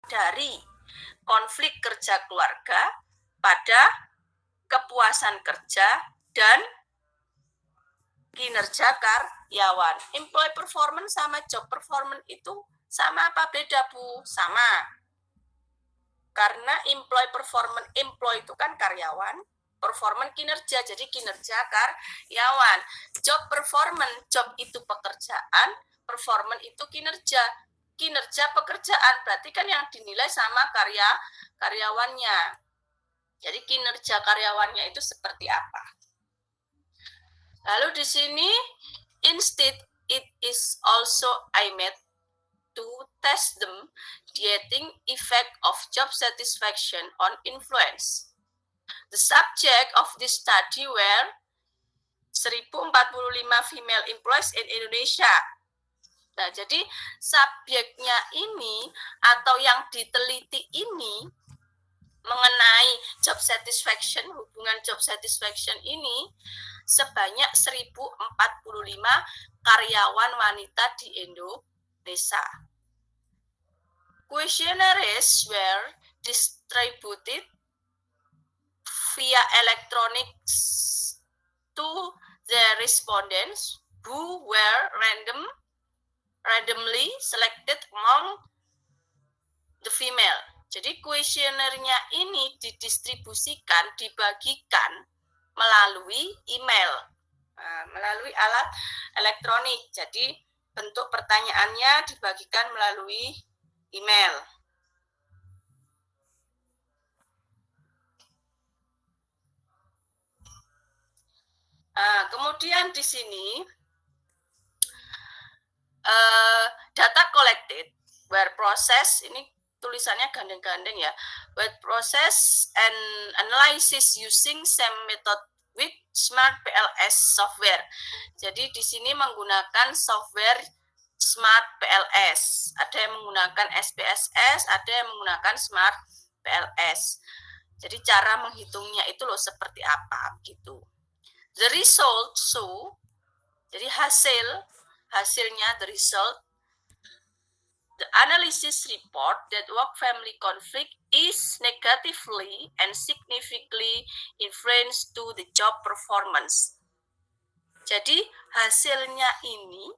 dari konflik kerja keluarga pada kepuasan kerja dan kinerja karyawan. Employee performance sama job performance itu sama apa beda, Bu? Sama. Karena employee performance, employee itu kan karyawan, performance kinerja, jadi kinerja karyawan. Job performance, job itu pekerjaan, performance itu kinerja. Kinerja pekerjaan berarti kan yang dinilai sama karyawannya. Jadi kinerja karyawannya itu seperti apa? Lalu di sini instead it is also aimed to test them dieting effect of job satisfaction on influence. The subject of this study were 1045 female employees in Indonesia. Nah, jadi subjeknya ini atau yang diteliti ini mengenai job satisfaction, hubungan job satisfaction ini sebanyak 1045 karyawan wanita di Indonesia. Questionnaires were distributed via electronics to the respondents who were randomly selected among the female. Jadi kuesionernya ini didistribusikan, dibagikan melalui email, melalui alat elektronik. Jadi bentuk pertanyaannya dibagikan melalui email. Kemudian di sini data collected where process, ini tulisannya gandeng-gandeng ya, where process and analysis using same method with Smart PLS software. Jadi di sini menggunakan software Smart PLS. Ada yang menggunakan SPSS, ada yang menggunakan Smart PLS. Jadi cara menghitungnya itu loh seperti apa gitu. The result jadi hasilnya the result, the analysis report that work family conflict is negatively and significantly influence to the job performance. Jadi hasilnya ini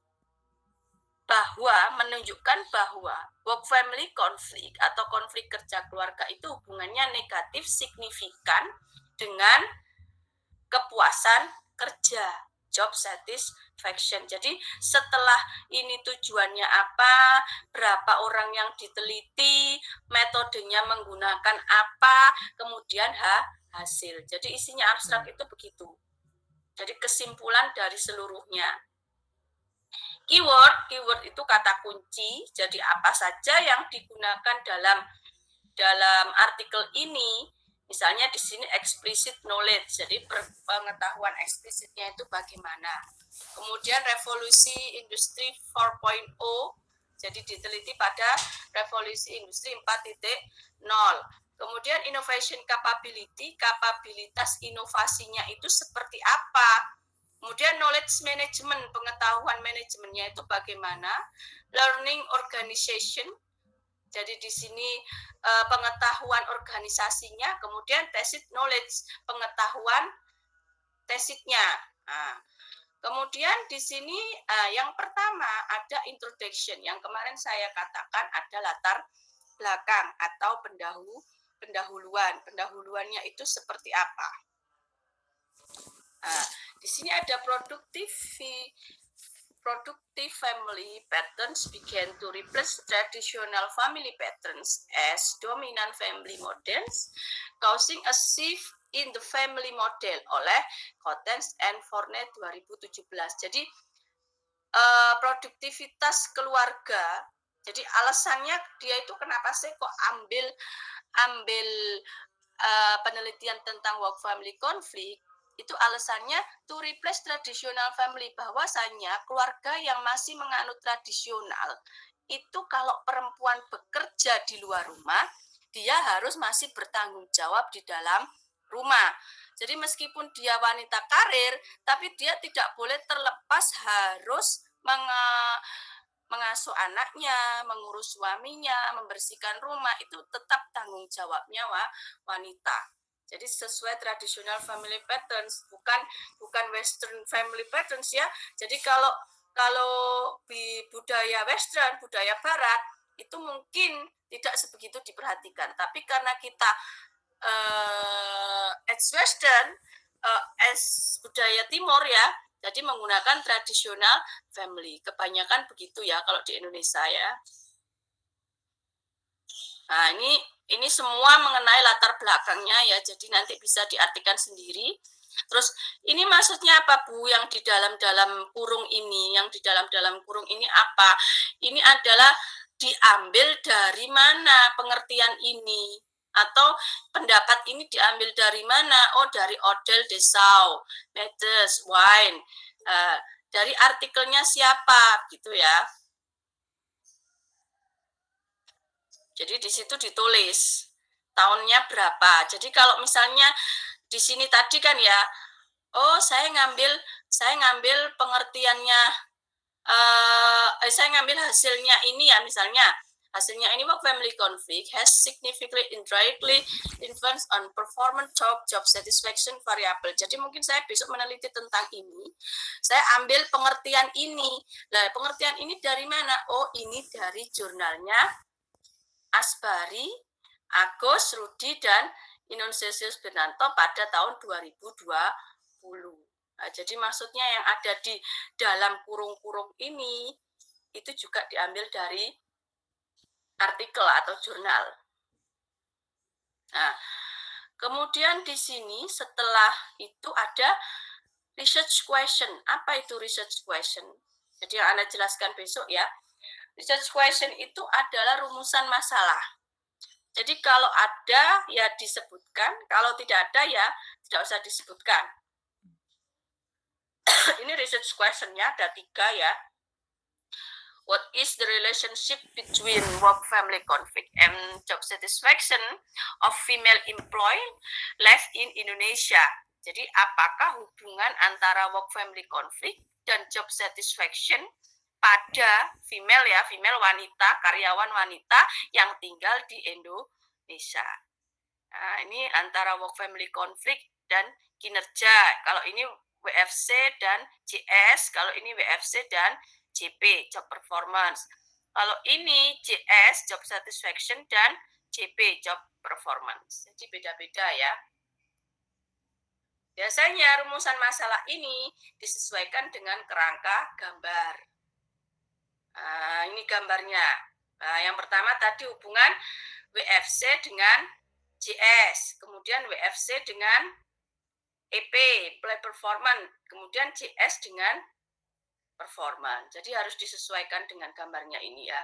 menunjukkan bahwa work family conflict atau konflik kerja keluarga itu hubungannya negatif signifikan dengan kepuasan kerja, job satisfaction. Jadi setelah ini tujuannya apa, berapa orang yang diteliti, metodenya menggunakan apa, kemudian hasil. Jadi isinya abstrak itu begitu. Jadi kesimpulan dari seluruhnya. Keyword itu kata kunci. Jadi apa saja yang digunakan dalam artikel ini. Misalnya di sini explicit knowledge, jadi pengetahuan eksplisitnya itu bagaimana. Kemudian revolusi industri 4.0, jadi diteliti pada revolusi industri 4.0. Kemudian innovation capability, kapabilitas inovasinya itu seperti apa. Kemudian knowledge management, pengetahuan manajemennya itu bagaimana. Learning organization, jadi di sini pengetahuan organisasinya, kemudian tacit knowledge, pengetahuan tacitnya. Kemudian di sini yang pertama ada introduction, yang kemarin saya katakan ada latar belakang atau pendahuluan. Pendahuluannya itu seperti apa? Di sini ada productive family patterns began to replace traditional family patterns as dominant family models, causing a shift in the family model oleh Coutens and Fournette 2017. Jadi produktivitas keluarga. Jadi alasannya dia itu kenapa sih kok ambil penelitian tentang work family conflict? Itu alasannya to replace traditional family, bahwasanya keluarga yang masih menganut tradisional itu kalau perempuan bekerja di luar rumah, dia harus masih bertanggung jawab di dalam rumah. Jadi meskipun dia wanita karir, tapi dia tidak boleh terlepas harus mengasuh anaknya, mengurus suaminya, membersihkan rumah, itu tetap tanggung jawabnya wanita. Jadi sesuai traditional family patterns, bukan western family patterns ya. Jadi kalau di budaya western, budaya barat, itu mungkin tidak sebegitu diperhatikan. Tapi karena kita as western, as budaya timur ya, jadi menggunakan tradisional family. Kebanyakan begitu ya kalau di Indonesia ya. Nah, ini semua mengenai latar belakangnya ya, jadi nanti bisa diartikan sendiri. Terus ini maksudnya apa Bu yang di dalam kurung ini? Yang di dalam kurung ini apa? Ini adalah diambil dari mana pengertian ini? Atau pendapat ini diambil dari mana? Oh, dari Odell Dessau, Matters, Wine. Dari artikelnya siapa gitu ya. Jadi di situ ditulis tahunnya berapa. Jadi kalau misalnya di sini tadi kan ya, oh saya ngambil pengertiannya, saya ngambil hasilnya ini ya, misalnya hasilnya ini work family conflict has significantly indirectly influence on performance job satisfaction variable. Jadi mungkin saya besok meneliti tentang ini, saya ambil pengertian ini. Nah, pengertian ini dari mana? Oh, ini dari jurnalnya Asbari, Agus, Rudi, dan Ignatius Bernanto pada tahun 2020. Nah, jadi maksudnya yang ada di dalam kurung-kurung ini itu juga diambil dari artikel atau jurnal. Nah, kemudian di sini setelah itu ada research question. Apa itu research question? Jadi yang Anda jelaskan besok ya. Research question itu adalah rumusan masalah. Jadi kalau ada ya disebutkan, kalau tidak ada ya tidak usah disebutkan. Ini research question-nya ada 3 ya. What is the relationship between work-family conflict and job satisfaction of female employee left in Indonesia? Jadi apakah hubungan antara work-family conflict dan job satisfaction pada female ya, female wanita, karyawan wanita yang tinggal di Indonesia. Nah, ini antara work family conflict dan kinerja. Kalau ini WFC dan JS, kalau ini WFC dan JP, job performance. Kalau ini JS, job satisfaction, dan JP, job performance. Jadi beda-beda ya. Biasanya rumusan masalah ini disesuaikan dengan kerangka gambar. Nah, ini gambarnya. Nah, yang pertama tadi hubungan WFC dengan JS, kemudian WFC dengan EP, play performance, kemudian JS dengan performance. Jadi harus disesuaikan dengan gambarnya ini ya.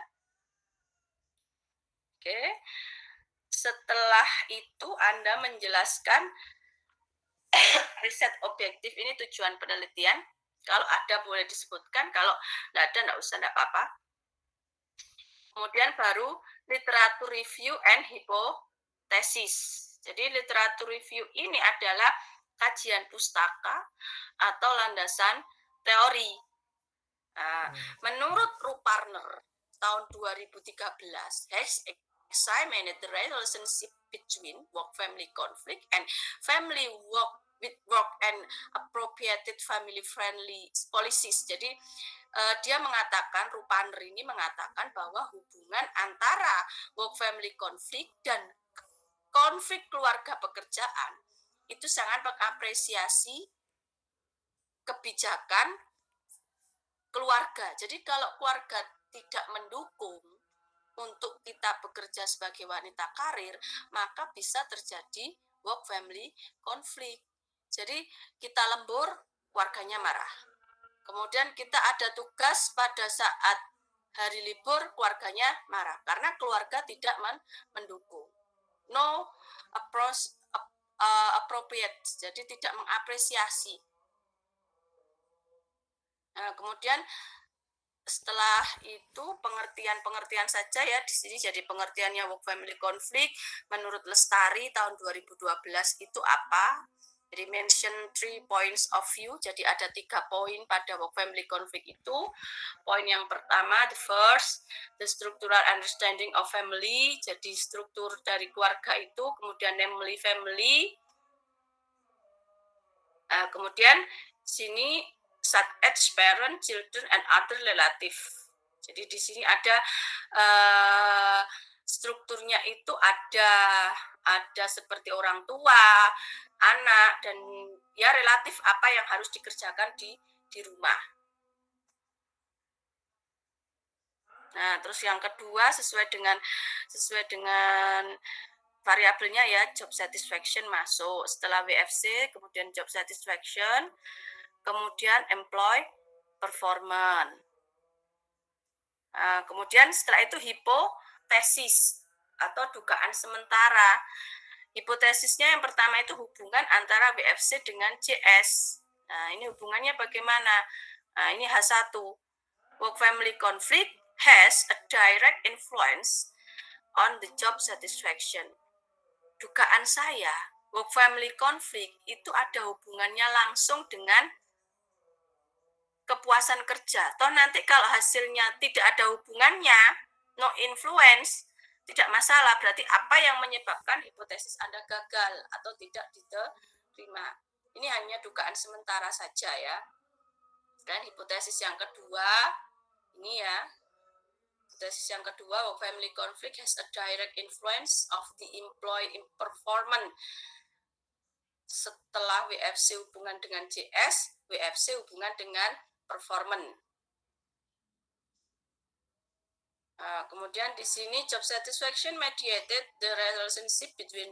Oke. Setelah itu Anda menjelaskan riset objektif ini tujuan penelitian. Kalau ada boleh disebutkan, kalau tidak ada tidak usah, tidak apa-apa. Kemudian baru literatur review and hypothesis. Jadi literatur review ini adalah kajian pustaka atau landasan teori. Nah, menurut Ruparner tahun 2013 has examined the relationship between work-family conflict and family work with work and appropriated family-friendly policies. Jadi dia mengatakan, Ruparner ini mengatakan bahwa hubungan antara work-family conflict dan konflik keluarga pekerjaan itu sangat mengapresiasi kebijakan keluarga. Jadi kalau keluarga tidak mendukung untuk kita bekerja sebagai wanita karir, maka bisa terjadi work family conflict. Jadi kita lembur, keluarganya marah. Kemudian kita ada tugas pada saat hari libur, keluarganya marah karena keluarga tidak mendukung. No appropriate, jadi tidak mengapresiasi. Nah, kemudian setelah itu pengertian saja ya di sini. Jadi pengertiannya work family conflict menurut Lestari tahun 2012 itu apa? Jadi mention 3 points of view. Jadi ada 3 poin pada work family conflict itu. Poin yang pertama, the first, the structural understanding of family. Jadi struktur dari keluarga itu, kemudian namely family. Kemudian sini such as parent, children, and other relative. Jadi di sini ada strukturnya itu ada seperti orang tua, anak, dan ya relatif apa yang harus dikerjakan di rumah. Nah, terus yang kedua sesuai dengan variabelnya ya, job satisfaction masuk. Setelah WFC, kemudian job satisfaction, kemudian employee performance. Kemudian setelah itu hipotesis atau dugaan sementara. Hipotesisnya yang pertama itu hubungan antara WFC dengan CS. Nah, ini hubungannya bagaimana? Nah, ini H1. Work family conflict has a direct influence on the job satisfaction. Dugaan saya, work family conflict itu ada hubungannya langsung dengan kepuasan kerja. Toh nanti kalau hasilnya tidak ada hubungannya, no influence, tidak masalah. Berarti apa yang menyebabkan hipotesis Anda gagal atau tidak diterima. Ini hanya dugaan sementara saja ya. Dan hipotesis yang kedua, ini ya. Hipotesis yang kedua, work family conflict has a direct influence of the employee performance. Setelah WFC hubungan dengan JS, WFC hubungan dengan performance. Kemudian di sini job satisfaction mediated the relationship between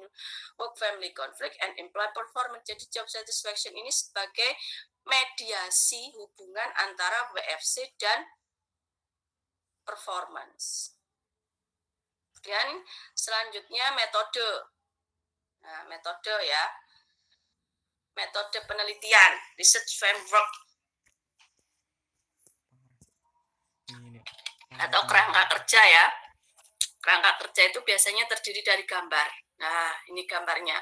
work family conflict and employee performance. Jadi job satisfaction ini sebagai mediasi hubungan antara WFC dan performance. Kemudian selanjutnya metode. Nah, metode ya. Metode penelitian, research framework. Atau kerangka kerja ya. Kerangka kerja itu biasanya terdiri dari gambar. Nah, ini gambarnya.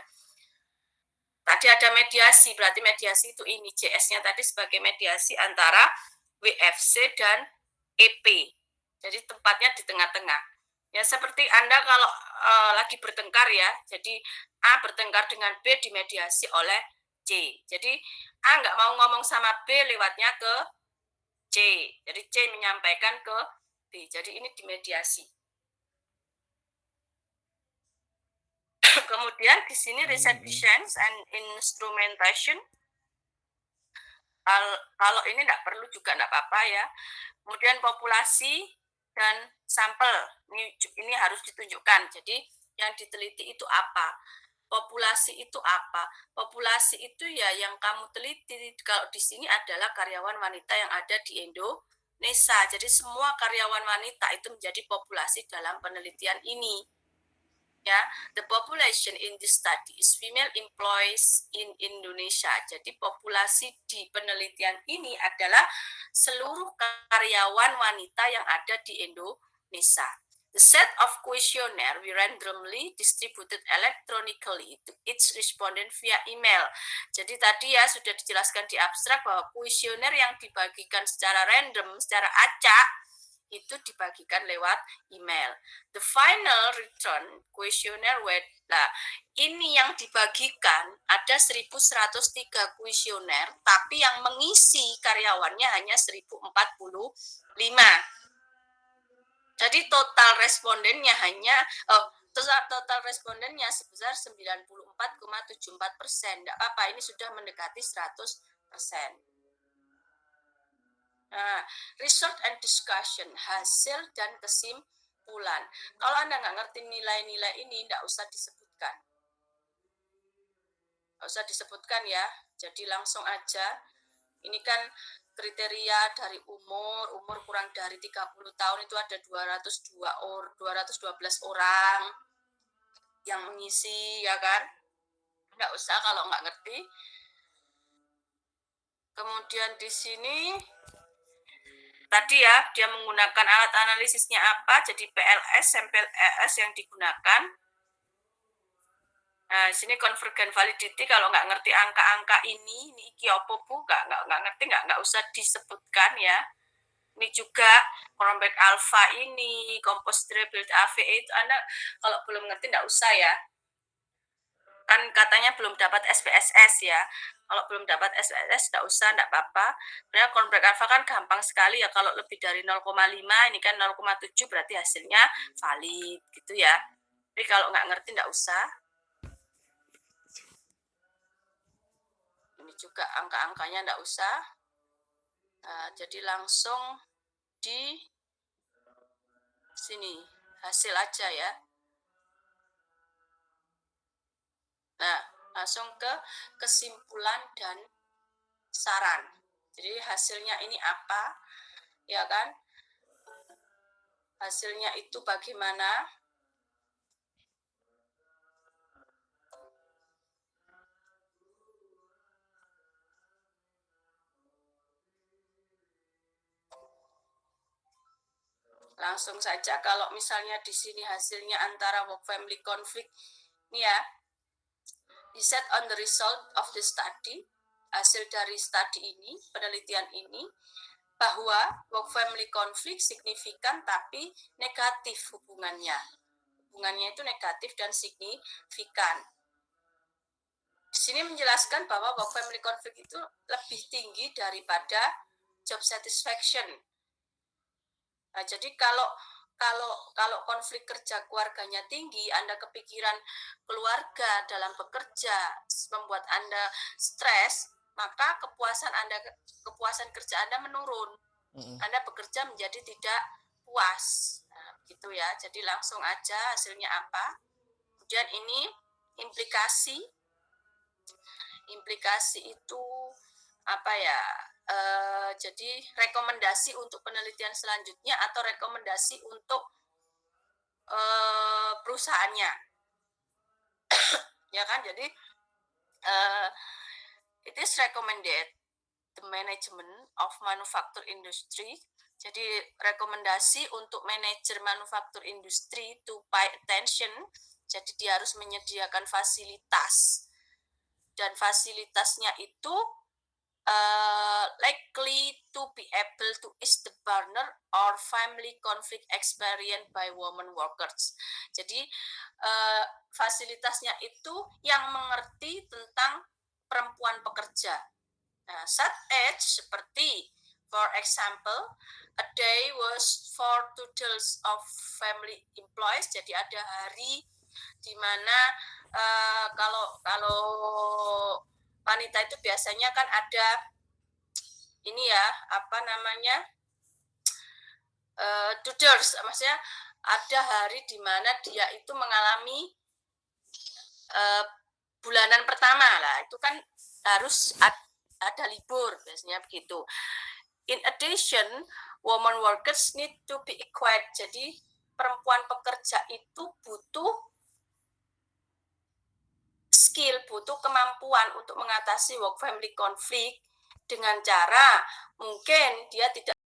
Tadi ada mediasi, berarti mediasi itu ini. JS-nya tadi sebagai mediasi antara WFC dan EP. Jadi tempatnya di tengah-tengah. Ya seperti Anda kalau lagi bertengkar ya. Jadi A bertengkar dengan B dimediasi oleh C. Jadi A nggak mau ngomong sama B, lewatnya ke C. Jadi C menyampaikan ke B. Jadi ini dimediasi. Kemudian di sini reception and instrumentation. Kalau ini nggak perlu juga nggak apa-apa ya. Kemudian populasi dan sampel. Ini harus ditunjukkan. Jadi yang diteliti itu apa? Populasi itu apa? Populasi itu ya yang kamu teliti. Kalau di sini adalah karyawan wanita yang ada di Indonesia. Jadi semua karyawan wanita itu menjadi populasi dalam penelitian ini. Ya, the population in this study is female employees in Indonesia. Jadi populasi di penelitian ini adalah seluruh karyawan wanita yang ada di Indonesia. The set of questionnaire we randomly distributed electronically to each respondent via email. Jadi tadi ya sudah dijelaskan di abstrak bahwa kuesioner yang dibagikan secara random, secara acak, itu dibagikan lewat email. The final return questionnaire nah, ini yang dibagikan ada 1103 kuesioner, tapi yang mengisi karyawannya hanya 1045. Jadi total respondennya total respondennya sebesar 94,74%. Tidak apa-apa, ini sudah mendekati 100%. Nah, result and discussion, hasil dan kesimpulan. Kalau Anda nggak ngerti nilai-nilai ini, nggak usah disebutkan. Nggak usah disebutkan ya, jadi langsung aja. Ini kan kriteria dari umur kurang dari 30 tahun itu ada 212 orang yang mengisi ya kan. Nggak usah kalau nggak ngerti. Kemudian di sini tadi ya, dia menggunakan alat analisisnya apa, jadi PLS, sampel ES yang digunakan. Nah, sini convergent validity kalau nggak ngerti angka-angka ini iki apa bu, nggak ngerti, nggak usah disebutkan ya. Ini juga Cronbach alpha ini, composite rebuild AVE itu Anda kalau belum ngerti nggak usah ya. Kan katanya belum dapat SPSS ya. Kalau belum dapat SPSS nggak usah, nggak apa-apa. Sebenarnya Cronbach alpha kan gampang sekali ya. Kalau lebih dari 0,5 ini kan 0,7 berarti hasilnya valid gitu ya. Jadi kalau nggak ngerti nggak usah. Ini juga angka-angkanya nggak usah. Nah, jadi langsung di sini hasil aja ya. Nah, langsung ke kesimpulan dan saran. Jadi hasilnya ini apa? Ya kan? Hasilnya itu bagaimana? Langsung saja kalau misalnya di sini hasilnya antara work family conflict ini ya. Set on the result of the study, hasil dari studi ini, penelitian ini, bahwa work family conflict signifikan tapi negatif hubungannya. Hubungannya itu negatif dan signifikan. Di sini menjelaskan bahwa work family conflict itu lebih tinggi daripada job satisfaction. Nah, jadi kalau konflik kerja keluarganya tinggi, Anda kepikiran keluarga dalam bekerja, membuat Anda stres, maka kepuasan kerja Anda menurun. Anda bekerja menjadi tidak puas. Nah, gitu ya. Jadi langsung aja hasilnya apa. Kemudian ini implikasi itu apa ya? Jadi rekomendasi untuk penelitian selanjutnya atau rekomendasi untuk perusahaannya, ya kan? Jadi it is recommended the management of manufacture industry. Jadi rekomendasi untuk manajer manufaktur industri to pay attention. Jadi dia harus menyediakan fasilitas dan fasilitasnya itu likely to be able to ease the burner or family conflict experienced by women workers. Jadi fasilitasnya itu yang mengerti tentang perempuan pekerja. Nah, such as seperti for example, a day was for totals of family employees. Jadi ada hari di mana kalau wanita itu biasanya kan ada ini ya, apa namanya, tutors, maksudnya ada hari di mana dia itu mengalami bulanan pertama lah, itu kan harus ada libur biasanya begitu. In addition, women workers need to be equipped. Jadi perempuan pekerja itu butuh skill, butuh kemampuan untuk mengatasi work family conflict dengan cara mungkin dia tidak